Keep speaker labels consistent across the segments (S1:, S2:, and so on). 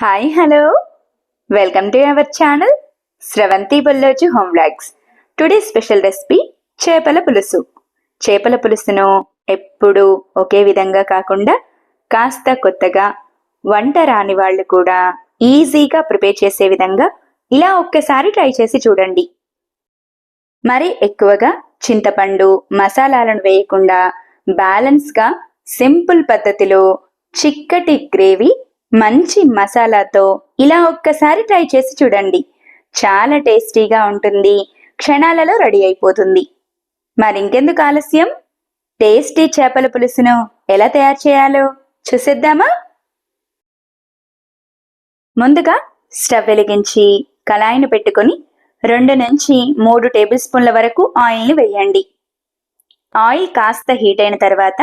S1: Hi hello welcome to our channel Sravanthi Bolloju home vlogs. Today special recipe చేపల పులుసు. చేపల పులుసును ఎప్పుడు ఒకే విధంగా కాకుండా కాస్త కొత్తగా వంట రాని వాళ్ళు కూడా ఈజీగా ప్రిపేర్ చేసే విధంగా ఇలా ఒక్కసారి ట్రై చేసి చూడండి. మరి ఎక్కువగా చింతపండు మసాలాలను వేయకుండా బ్యాలెన్స్గా సింపుల్ పద్ధతిలో చిక్కటి గ్రేవీ మంచి మసాలాతో ఇలా ఒక్కసారి ట్రై చేసి చూడండి. చాలా టేస్టీగా ఉంటుంది, క్షణాలలో రెడీ అయిపోతుంది. మరింకెందుకు ఆలస్యం, టేస్టీ చేపల పులుసును ఎలా తయారు చేయాలో చూసేద్దామా? ముందుగా స్టవ్ వెలిగించి కళాయిని పెట్టుకొని 2 నుంచి 3 టేబుల్ స్పూన్ల వరకు ఆయిల్ని వేయండి. ఆయిల్ కాస్త హీట్ అయిన తర్వాత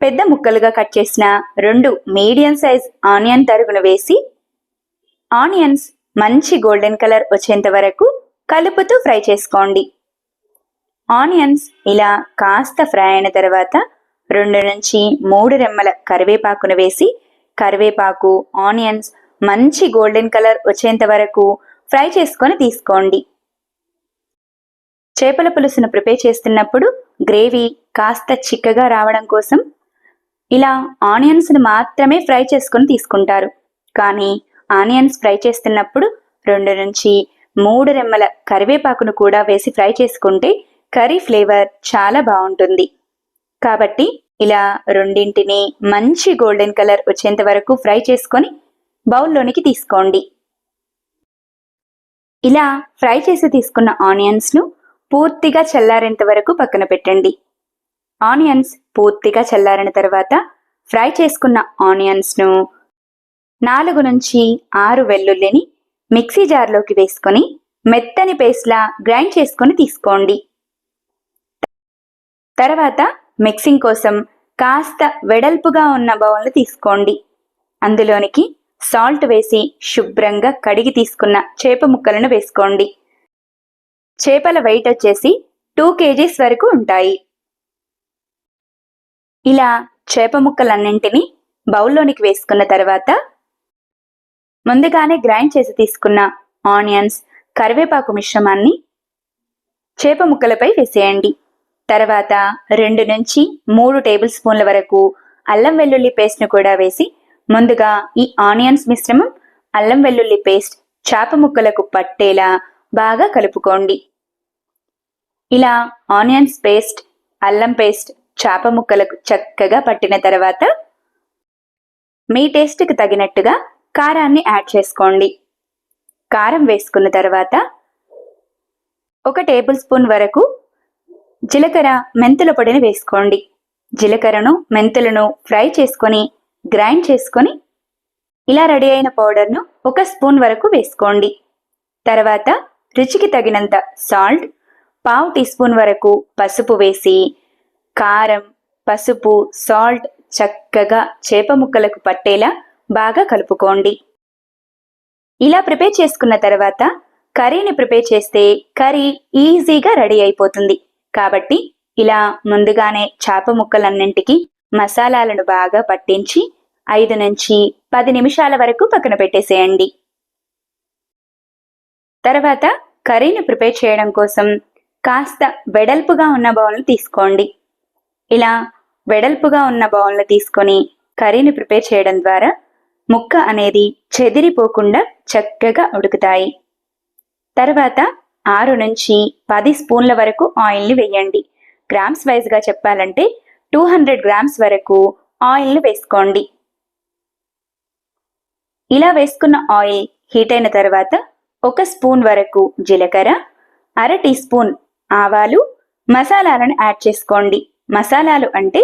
S1: పెద్ద ముక్కలుగా కట్ చేసిన 2 మీడియం సైజ్ ఆనియన్ తరుగును వేసి ఆనియన్స్ మంచి గోల్డెన్ కలర్ వచ్చేంత వరకు కలుపుతూ ఫ్రై చేసుకోండి. ఆనియన్స్ ఇలా కాస్త ఫ్రై అయిన తర్వాత 2 నుంచి 3 రెమ్మల కరివేపాకును వేసి కరివేపాకు ఆనియన్స్ మంచి గోల్డెన్ కలర్ వచ్చేంత వరకు ఫ్రై చేసుకొని తీసుకోండి. చేపల పులుసును ప్రిపేర్ చేస్తున్నప్పుడు గ్రేవీ కాస్త చిక్కగా రావడం కోసం ఇలా ఆనియన్స్ని మాత్రమే ఫ్రై చేసుకొని తీసుకుంటారు. కానీ ఆనియన్స్ ఫ్రై చేస్తున్నప్పుడు 2 నుంచి 3 రెమ్మల కరివేపాకును కూడా వేసి ఫ్రై చేసుకుంటే కర్రీ ఫ్లేవర్ చాలా బాగుంటుంది. కాబట్టి ఇలా రెండింటిని మంచి గోల్డెన్ కలర్ వచ్చేంత వరకు ఫ్రై చేసుకొని బౌల్లోనికి తీసుకోండి. ఇలా ఫ్రై చేసి తీసుకున్న ఆనియన్స్ను పూర్తిగా చల్లారేంత వరకు పక్కన పెట్టండి. ఆనియన్స్ పూర్తిగా చల్లారిన తర్వాత ఫ్రై చేసుకున్న ఆనియన్స్ను 4 నుంచి 6 వెల్లుల్లిని మిక్సీ జార్లోకి వేసుకొని మెత్తని పేస్ట్లా గ్రైండ్ చేసుకొని తీసుకోండి. తర్వాత మిక్సింగ్ కోసం కాస్త వెడల్పుగా ఉన్న బౌల్ను తీసుకోండి. అందులోనికి సాల్ట్ వేసి శుభ్రంగా కడిగి తీసుకున్న చేప ముక్కలను వేసుకోండి. చేపల వెయిట్ వచ్చేసి 2 kgs వరకు ఉంటాయి. ఇలా చేప ముక్కలన్నింటినీ బౌల్లోనికి వేసుకున్న తర్వాత ముందుగానే గ్రైండ్ చేసి తీసుకున్న ఆనియన్స్ కరివేపాకు మిశ్రమాన్ని చేప ముక్కలపై వేసేయండి. తర్వాత 2 నుంచి 3 టేబుల్ స్పూన్ల వరకు అల్లం వెల్లుల్లి పేస్ట్ను కూడా వేసి ముందుగా ఈ ఆనియన్స్ మిశ్రమం అల్లం వెల్లుల్లి పేస్ట్ చేప ముక్కలకు పట్టేలా బాగా కలుపుకోండి. ఇలా ఆనియన్స్ పేస్ట్ అల్లం పేస్ట్ చేప ముక్కలకు చక్కగా పట్టిన తర్వాత మీ టేస్ట్కి తగినట్టుగా కారాన్ని యాడ్ చేసుకోండి. కారం వేసుకున్న తర్వాత 1 టేబుల్ స్పూన్ వరకు జీలకర్ర మెంతుల పొడిని వేసుకోండి. జీలకర్రను మెంతులను ఫ్రై చేసుకొని గ్రైండ్ చేసుకొని ఇలా రెడీ అయిన పౌడర్ను 1 స్పూన్ వరకు వేసుకోండి. తర్వాత రుచికి తగినంత సాల్ట్, 1/2 టీ స్పూన్ వరకు పసుపు వేసి కారం పసుపు సాల్ట్ చక్కగా చేప ముక్కలకు పట్టేలా బాగా కలుపుకోండి. ఇలా ప్రిపేర్ చేసుకున్న తర్వాత కర్రీని ప్రిపేర్ చేస్తే కర్రీ ఈజీగా రెడీ అయిపోతుంది. కాబట్టి ఇలా ముందుగానే చేప ముక్కలన్నింటికి మసాలాలను బాగా పట్టించి 5 నుంచి 10 నిమిషాల వరకు పక్కన పెట్టేసేయండి. తర్వాత కర్రీని ప్రిపేర్ చేయడం కోసం కాస్త వెడల్పుగా ఉన్న బౌల్ను తీసుకోండి. ఇలా వెడల్పుగా ఉన్న బౌల్ను తీసుకొని కర్రీని ప్రిపేర్ చేయడం ద్వారా ముక్క అనేది చెదిరిపోకుండా చక్కగా ఉడుకుతాయి. తర్వాత 6 నుంచి 10 స్పూన్ల వరకు ఆయిల్ని వేయండి. గ్రామ్స్ వైజ్గా చెప్పాలంటే 200 గ్రామ్స్ వరకు ఆయిల్ని వేసుకోండి. ఇలా వేసుకున్న ఆయిల్ హీట్ అయిన తర్వాత 1 స్పూన్ వరకు జీలకర్ర, 1/2 టీ స్పూన్ ఆవాలు మసాలాలను యాడ్ చేసుకోండి. మసాలాలు అంటే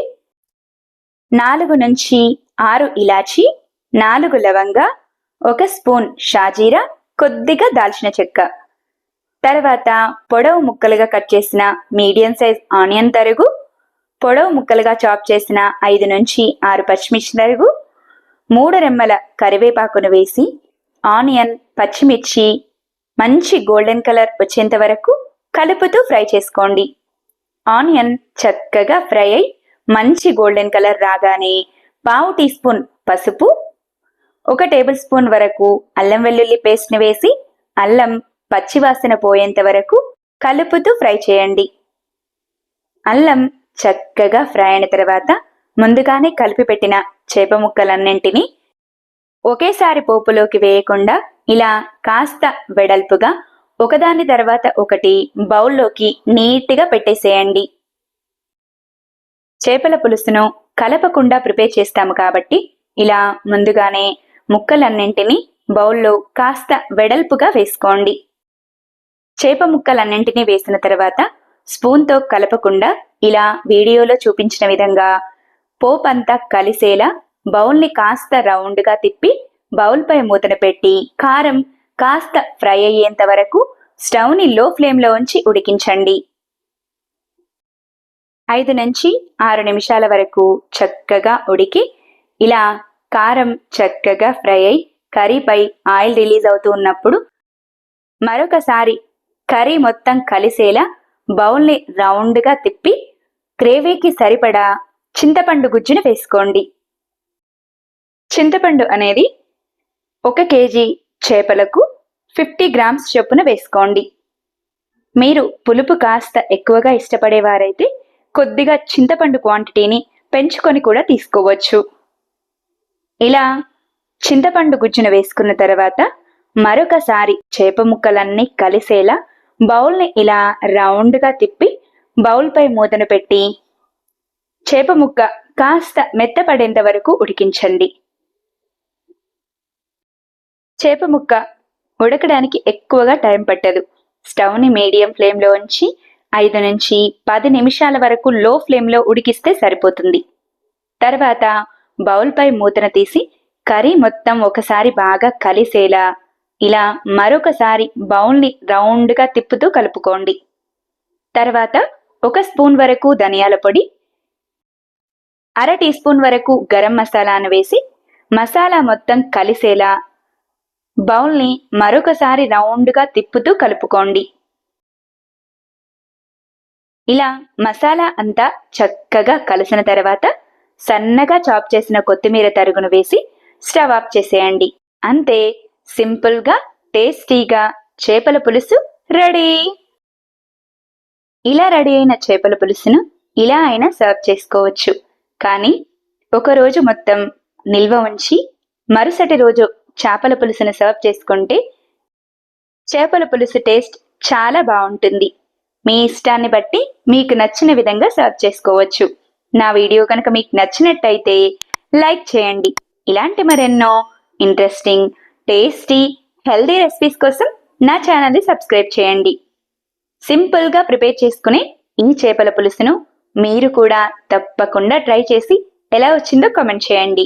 S1: 4 నుంచి 6 ఇలాచి, 4 లవంగ, 1 స్పూన్ షాజీరా, కొద్దిగా దాల్చిన చెక్క. తర్వాత పొడవు ముక్కలుగా కట్ చేసిన మీడియం సైజ్ ఆనియన్ తరుగు, పొడవు ముక్కలుగా చాప్ చేసిన 5 నుంచి 6 పచ్చిమిర్చి తరుగు, 3 రెమ్మల కరివేపాకును వేసి ఆనియన్ పచ్చిమిర్చి మంచి గోల్డెన్ కలర్ వచ్చేంత వరకు కలుపుతూ ఫ్రై చేసుకోండి. ఆనియన్ చక్కగా ఫ్రై అయి మంచి గోల్డెన్ కలర్ రాగానే 1/2 టీ స్పూన్ పసుపు, 1 టేబుల్ స్పూన్ వరకు అల్లం వెల్లుల్లి పేస్ట్ని వేసి అల్లం పచ్చివాసన పోయేంత వరకు కలుపుతూ ఫ్రై చేయండి. అల్లం చక్కగా ఫ్రై అయిన తర్వాత ముందుగానే కలిపి పెట్టిన చేప ముక్కలన్నింటినీ ఒకేసారి పోపులోకి వేయకుండా ఇలా కాస్త వెడల్పుగా ఒకదాని తర్వాత ఒకటి బౌల్లోకి నీట్గా పెట్టేసేయండి. చేపల పులుసును కలపకుండా ప్రిపేర్ చేస్తాము కాబట్టి ఇలా ముందుగానే ముక్కలన్నింటినీ బౌల్లో కాస్త వెడల్పుగా వేసుకోండి. చేప ముక్కలన్నింటినీ వేసిన తర్వాత స్పూన్తో కలపకుండా ఇలా వీడియోలో చూపించిన విధంగా పోపంతా కలిసేలా బౌల్ని కాస్త రౌండ్గా తిప్పి బౌల్పై మూతను పెట్టి కారం కాస్త ఫ్రై అయ్యేంత వరకు స్టవ్ని లో ఫ్లేమ్లో ఉంచి ఉడికించండి. 5 నుంచి 6 నిమిషాల వరకు చక్కగా ఉడికి ఇలా కారం చక్కగా ఫ్రై అయి కర్రీపై ఆయిల్ రిలీజ్ అవుతూ ఉన్నప్పుడు మరొకసారి కర్రీ మొత్తం కలిసేలా బౌల్ని రౌండ్గా తిప్పి గ్రేవీకి సరిపడా చింతపండు గుజ్జును వేసుకోండి. చింతపండు అనేది 1 కేజీ చేపలకు 50 గ్రామ్స్ చొప్పున వేసుకోండి. మీరు పులుపు కాస్త ఎక్కువగా ఇష్టపడేవారైతే కొద్దిగా చింతపండు క్వాంటిటీని పెంచుకొని కూడా తీసుకోవచ్చు. ఇలా చింతపండు గుజ్జును వేసుకున్న తర్వాత మరొకసారి చేప ముక్కలన్నీ కలిసేలా బౌల్ని ఇలా రౌండ్గా తిప్పి బౌల్పై మూతను పెట్టి చేప ముక్క కాస్త మెత్తపడేంత వరకు ఉడికించండి. చేప ముక్క ఉడకడానికి ఎక్కువగా టైం పట్టదు. స్టవ్ని మీడియం ఫ్లేమ్లో ఉంచి 5 నుంచి 10 నిమిషాల వరకు లో ఫ్లేమ్లో ఉడికిస్తే సరిపోతుంది. తర్వాత బౌల్పై మూతను తీసి కర్రీ మొత్తం ఒకసారి బాగా కలిసేలా ఇలా మరొకసారి బౌల్ని రౌండ్గా తిప్పుతూ కలుపుకోండి. తర్వాత 1 స్పూన్ వరకు ధనియాల పొడి, 1/2 టీ స్పూన్ వరకు గరం మసాలాను వేసి మసాలా మొత్తం కలిసేలా బౌల్ని మరొకసారి రౌండ్గా తిప్పుతూ కలుపుకోండి. ఇలా మసాలా అంతా చక్కగా కలిసిన తర్వాత సన్నగా చాప్ చేసిన కొత్తిమీర తరుగును వేసి స్టవ్ ఆఫ్ చేసేయండి. అంతే, సింపుల్గా టేస్టీగా చేపల పులుసు రెడీ. ఇలా రెడీ అయిన చేపల పులుసును ఇలా అయినా సర్వ్ చేసుకోవచ్చు. కానీ ఒకరోజు మొత్తం నిల్వ ఉంచి మరుసటి రోజు చేపల పులుసును సర్వ్ చేసుకుంటే చేపల పులుసు టేస్ట్ చాలా బాగుంటుంది. మీ ఇష్టాన్ని బట్టి మీకు నచ్చిన విధంగా సర్వ్ చేసుకోవచ్చు. నా వీడియో కనుక మీకు నచ్చినట్టయితే లైక్ చేయండి. ఇలాంటి మరెన్నో ఇంట్రెస్టింగ్, టేస్టీ, హెల్దీ రెసిపీస్ కోసం నా ఛానల్ని సబ్స్క్రైబ్ చేయండి. సింపుల్గా ప్రిపేర్ చేసుకునే ఈ చేపల పులుసును మీరు కూడా తప్పకుండా ట్రై చేసి ఎలా వచ్చిందో కామెంట్ చేయండి.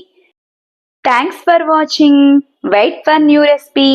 S1: Thanks for watching. Wait for new recipe.